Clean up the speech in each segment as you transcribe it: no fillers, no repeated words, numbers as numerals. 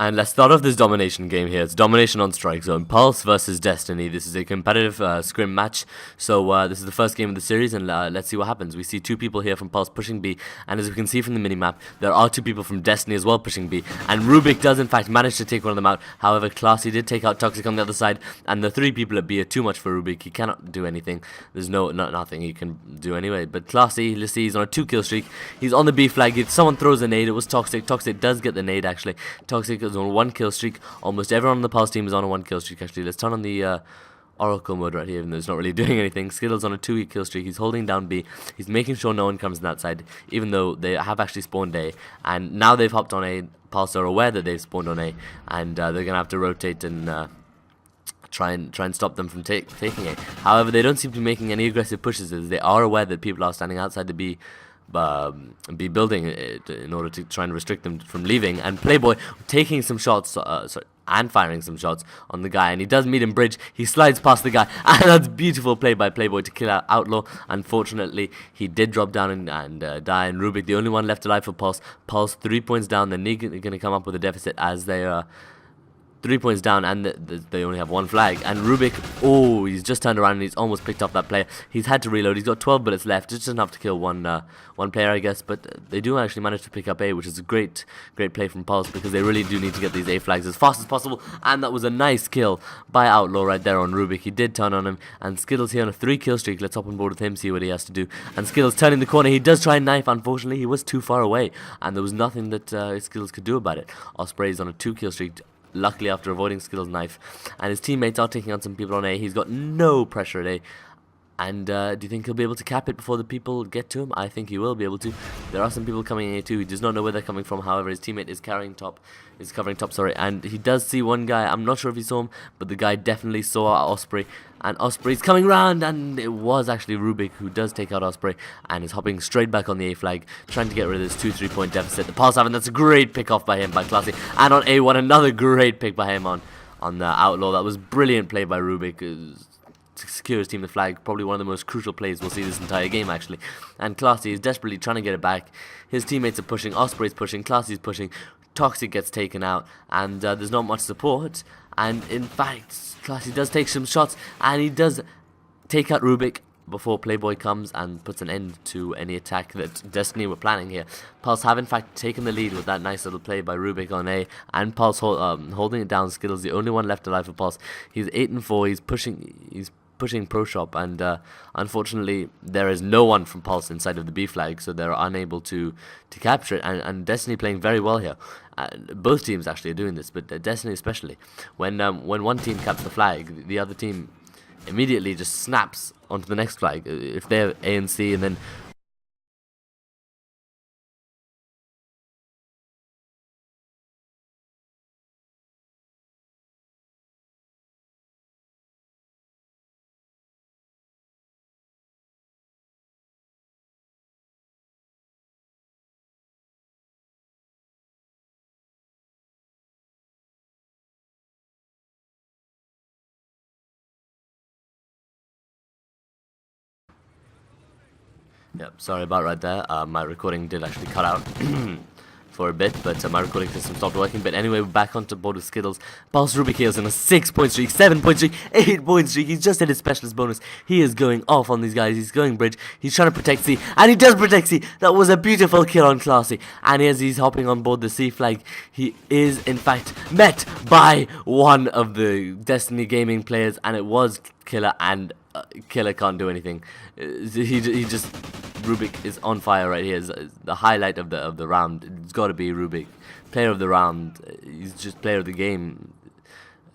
And let's start off this domination game here. It's domination on Strikezone. Pulse versus DeSTiNy. This is a competitive scrim match. So this is the first game of the series, and let's see what happens. We see two people here from Pulse pushing B, and as we can see from the minimap, there are two people from DeSTiNy as well pushing B. And Rubik does in fact manage to take one of them out. However, Classy did take out Toxic on the other side, and the three people at B are too much for Rubik. He cannot do anything. There's nothing he can do anyway. But Classy, let's see, he's on a 2-kill streak. He's on the B flag. If someone throws a nade, it was Toxic. Toxic does get the nade actually. Toxic is on a 1-kill streak. Almost everyone on the Pulse team is on a 1-kill streak actually. Let's turn on the Oracle mode right here, even though it's not really doing anything. Skittles on a 2-kill streak. He's holding down B. He's making sure no one comes on that side, even though they have actually spawned A. And now they've hopped on A. Pulse are aware that they've spawned on A, and they're gonna have to rotate and try and stop them from taking A. However, they don't seem to be making any aggressive pushes, as they are aware that people are standing outside the B building in order to try and restrict them from leaving. And Playboy taking some shots, and firing some shots on the guy, and he does meet him bridge. He slides past the guy, and that's beautiful play by Playboy to kill out Outlaw. Unfortunately, he did drop down and die, and Rubik, the only one left alive for Pulse. Pulse 3 points down. They're going to come up with a deficit as they are 3 points down, and they only have one flag. And Rubik, oh, he's just turned around and he's almost picked off that player. He's had to reload. He's got 12 bullets left, just enough to kill one player, I guess. But they do actually manage to pick up A, which is a great play from Pulse, because they really do need to get these A flags as fast as possible. And that was a nice kill by Outlaw right there on Rubik. He did turn on him, and Skittles here on a 3-kill streak. Let's hop on board with him, see what he has to do. And Skittles turning the corner. He does try and knife. Unfortunately, he was too far away, and there was nothing that Skittles could do about it. Osprey is on a 2-kill streak, luckily after avoiding Skittles' knife, and his teammates are taking on some people on A. He's got no pressure at A, and do you think he'll be able to cap it before the people get to him? I think he will be able to. There are some people coming in A too. He does not know where they're coming from. However, his teammate is covering top, and he does see one guy. I'm not sure if he saw him, but the guy definitely saw Osprey, and Osprey's coming round, and it was actually Rubik who does take out Osprey and is hopping straight back on the A flag, trying to get rid of this 2-3 point deficit. The Pulse have, and that's a great pick off by him, by Classy. And on A1, another great pick by him on the Outlaw. That was brilliant play by Rubik to secure his team the flag. Probably one of the most crucial plays we'll see this entire game actually. And Classy is desperately trying to get it back. His teammates are pushing, Osprey's pushing, Classy's pushing, Toxic gets taken out, and there's not much support. And in fact, Classy does take some shots, and he does take out Rubik before Playboy comes and puts an end to any attack that DeSTiNy were planning here. Pulse have in fact taken the lead with that nice little play by Rubik on A, and Pulse holding it down. Skittles the only one left alive for Pulse. He's 8-4. He's pushing Pro Shop, and unfortunately there is no one from Pulse inside of the B flag, so they're unable to capture it. And DeSTiNy playing very well here. Both teams actually are doing this, but DeSTiNy especially. When one team caps the flag, the other team immediately just snaps onto the next flag. If they're A and C, and then yep, sorry about right there. My recording did actually cut out for a bit, but my recording system stopped working. But anyway, we're back onto board with Skittles. Pulse Rubik here is on a 6-point streak, 7-point streak, 8-point streak. He's just hit his specialist bonus. He is going off on these guys. He's going bridge. He's trying to protect C, and he does protect C. That was a beautiful kill on Classy. And as he's hopping on board the C flag, he is in fact met by one of the DeSTiNy gaming players, and it was Killer, and Killer can't do anything. He just, Rubik is on fire right here. It's the highlight of the round. It's got to be Rubik, player of the round. He's just player of the game.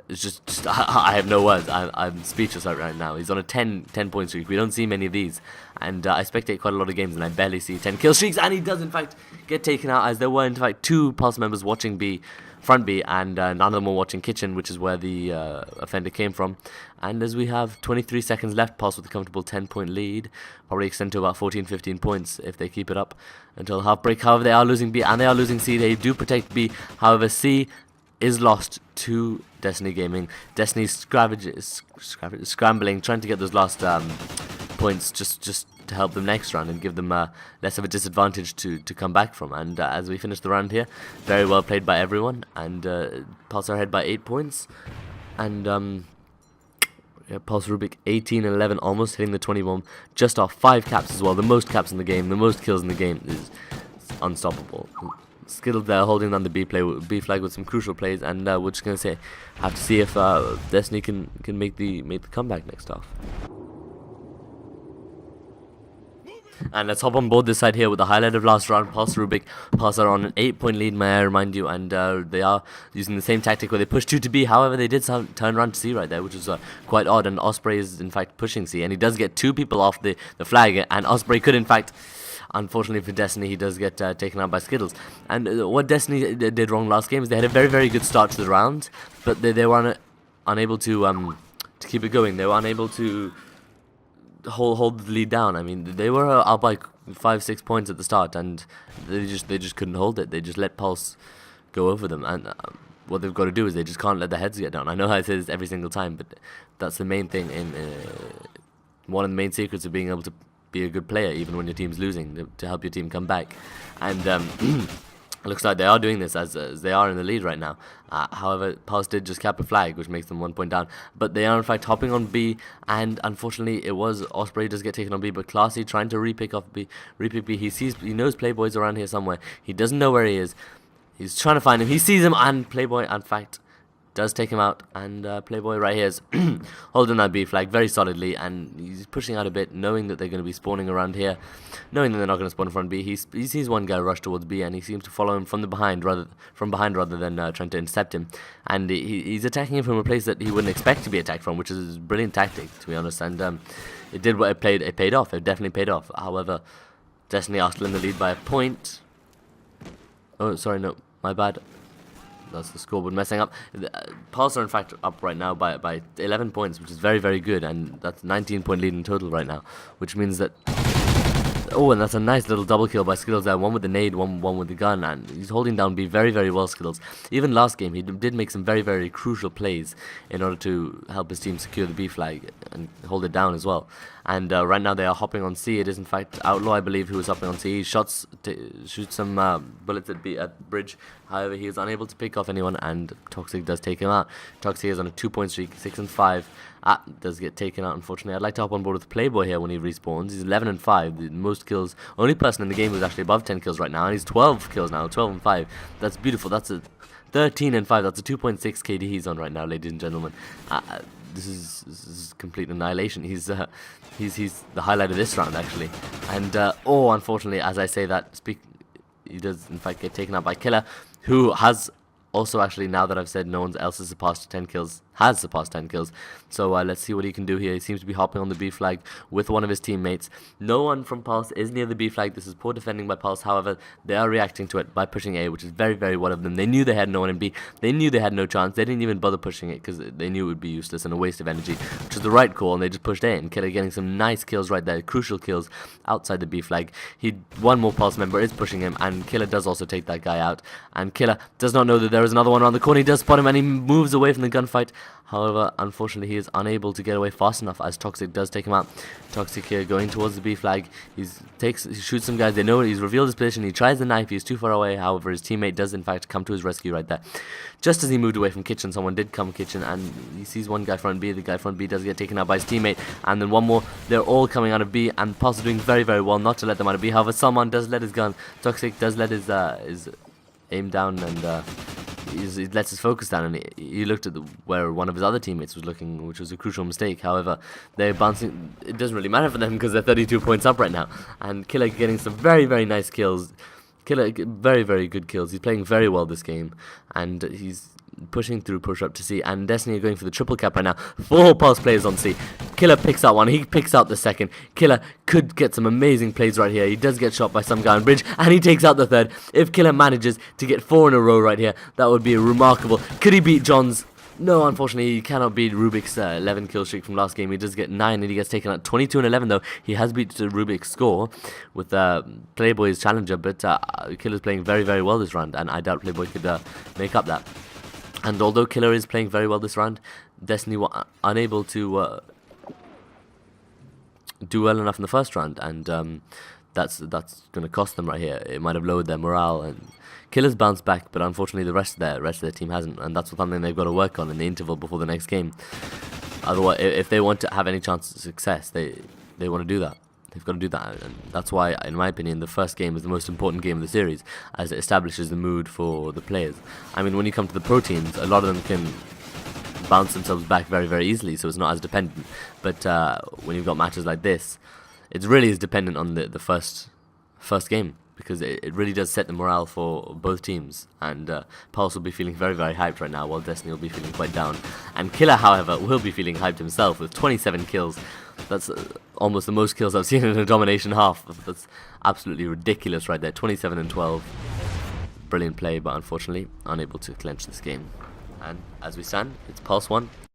It's just I have no words. I'm speechless right now. He's on a 10-point streak. We don't see many of these, and I spectate quite a lot of games, and I barely see 10-kill streaks. And he does in fact get taken out, as there were in fact 2 Pulse members watching B, front B, and none of them were watching kitchen, which is where the offender came from. And as we have 23 seconds left, Pulse with a comfortable 10-point lead, probably extend to about 14-15 points if they keep it up until half break. However, they are losing B and they are losing C. They do protect B. However, C is lost to DeSTiNy Gaming. DeSTiNy scrambling, trying to get those last points, just to help them next round and give them less of a disadvantage to come back from. And as we finish the round here, very well played by everyone, and Pulse are ahead by 8 points, and yeah, Pulse Rubik 18 and 11, almost hitting the 21, just off 5 caps as well, the most caps in the game, the most kills in the game. Is unstoppable. Skittles there holding down the B flag with some crucial plays, and we're just gonna have to see if DeSTiNy can make the comeback next off. And let's hop on board this side here with the highlight of last round. Pulse Rubik. Pulse are on an 8-point lead, may I remind you, and they are using the same tactic where they push 2 to B. However, they did turn around to C right there, which is quite odd, and Osprey is in fact pushing C, and he does get 2 people off the flag, and Osprey could in fact, unfortunately for DeSTiNy, he does get taken out by Skittles. And what DeSTiNy did wrong last game is they had a very, very good start to the round, but they were unable to keep it going. They were unable to hold the lead down. I mean, they were up by 5-6 points at the start, and they just couldn't hold it. They just let Pulse go over them, and what they've got to do is they just can't let their heads get down. I know I say this every single time, but that's the main thing. One of the main secrets of being able to be a good player, even when your team's losing, to help your team come back. And it looks like they are doing this as they are in the lead right now. However, Pulse did just cap a flag, which makes them 1 point down. But they are in fact hopping on B, and unfortunately it was Osprey does get taken on B, but Classy trying to repick B. He knows Playboy's around here somewhere. He doesn't know where he is. He's trying to find him. He sees him, and Playboy, in fact, does take him out, and Playboy right here is holding that B flag very solidly, and he's pushing out a bit, knowing that they're going to be spawning around here, knowing that they're not going to spawn in front of B. He sees one guy rush towards B, and he seems to follow him from behind rather than trying to intercept him, and he's attacking him from a place that he wouldn't expect to be attacked from, which is a brilliant tactic, to be honest, and it did what it paid off. It definitely paid off. However, DeSTiNy are still in the lead by a point. Oh, sorry, no, my bad. That's the scoreboard messing up. Pulse are in fact up right now by 11 points, which is very, very good, and that's 19-point lead in total right now, which means that... Oh, and that's a nice little double kill by Skittles there, one with the nade, one with the gun, and he's holding down B very, very well, Skittles. Even last game, he did make some very, very crucial plays in order to help his team secure the B flag and hold it down as well. And right now they are hopping on C. It is in fact Outlaw, I believe, who is hopping on C. He shoots some bullets at Bridge. However, he is unable to pick off anyone, and Toxic does take him out. Toxic is on a 2-point streak, 6 and 5. Does get taken out, unfortunately. I'd like to hop on board with Playboy here when he respawns. He's 11 and 5, the most kills. Only person in the game who's actually above 10 kills right now, and he's 12 kills now, 12 and 5. That's beautiful. That's a 13 and 5. That's a 2.6 KD he's on right now, ladies and gentlemen. This is complete annihilation. He's the highlight of this round, actually. And oh, unfortunately, as I say that, he does in fact get taken out by Killer, who has also, actually, now that I've said no one else has surpassed 10 kills, so let's see what he can do here. He seems to be hopping on the B flag with one of his teammates. No one from Pulse is near the B flag. This is poor defending by Pulse. However, they are reacting to it by pushing A, which is very, very one of them. They knew they had no one in B. They knew they had no chance. They didn't even bother pushing it because they knew it would be useless and a waste of energy, which is the right call, and they just pushed A, and Killer getting some nice kills right there, crucial kills outside the B flag. One more Pulse member is pushing him, and Killer does also take that guy out, and Killer does not know that there is another one around the corner. He does spot him, and he moves away from the gunfight. However, unfortunately, he is unable to get away fast enough as Toxic does take him out. Toxic here going towards the B flag. He shoots some guys. They know it. He's revealed his position. He tries the knife. He's too far away. However, his teammate does in fact come to his rescue right there. Just as he moved away from Kitchen, someone did come Kitchen, and he sees one guy front B. The guy front B does get taken out by his teammate, and then one more. They're all coming out of B, and Pulse are doing very, very well not to let them out of B. However, Salman does let his gun. Toxic does let his aim down, and he lets his focus down, and he looked at where one of his other teammates was looking, which was a crucial mistake. However, they're bouncing. It doesn't really matter for them because they're 32 points up right now, and Killer getting some very, very nice kills. Killer, very, very good kills. He's playing very well this game, and he's pushing through push up to C, and DeSTiNy are going for the triple cap right now. 4 Pulse players on C. Killer picks out one. He picks out the second. Killer could get some amazing plays right here. He does get shot by some guy on bridge, and he takes out the third. If Killer manages to get 4 in a row right here, that would be remarkable. Could he beat John's? No, unfortunately, he cannot beat Rubik's 11 kill streak from last game. He does get 9, and he gets taken out 22 and 11, though. He has beat Rubik's score with Playboy's challenger, but Killer's playing very, very well this round, and I doubt Playboy could make up that. And although Killer is playing very well this round, DeSTiNy were unable to do well enough in the first round, and that's going to cost them right here. It might have lowered their morale, and Killer's bounced back, but unfortunately the rest of their team hasn't, and that's something they've got to work on in the interval before the next game. Otherwise, if they want to have any chance of success, they want to do that. They've got to do that, and that's why, in my opinion, the first game is the most important game of the series, as it establishes the mood for the players. I mean, when you come to the pro teams, a lot of them can bounce themselves back very, very easily, so it's not as dependent. But when you've got matches like this, it really is dependent on the first game, because it really does set the morale for both teams. And Pulse will be feeling very, very hyped right now, while DeSTiNy will be feeling quite down. And Killer, however, will be feeling hyped himself with 27 kills. That's almost the most kills I've seen in a domination half. That's absolutely ridiculous right there. 27 and 12. Brilliant play, but unfortunately unable to clinch this game. And as we stand, it's Pulse 1,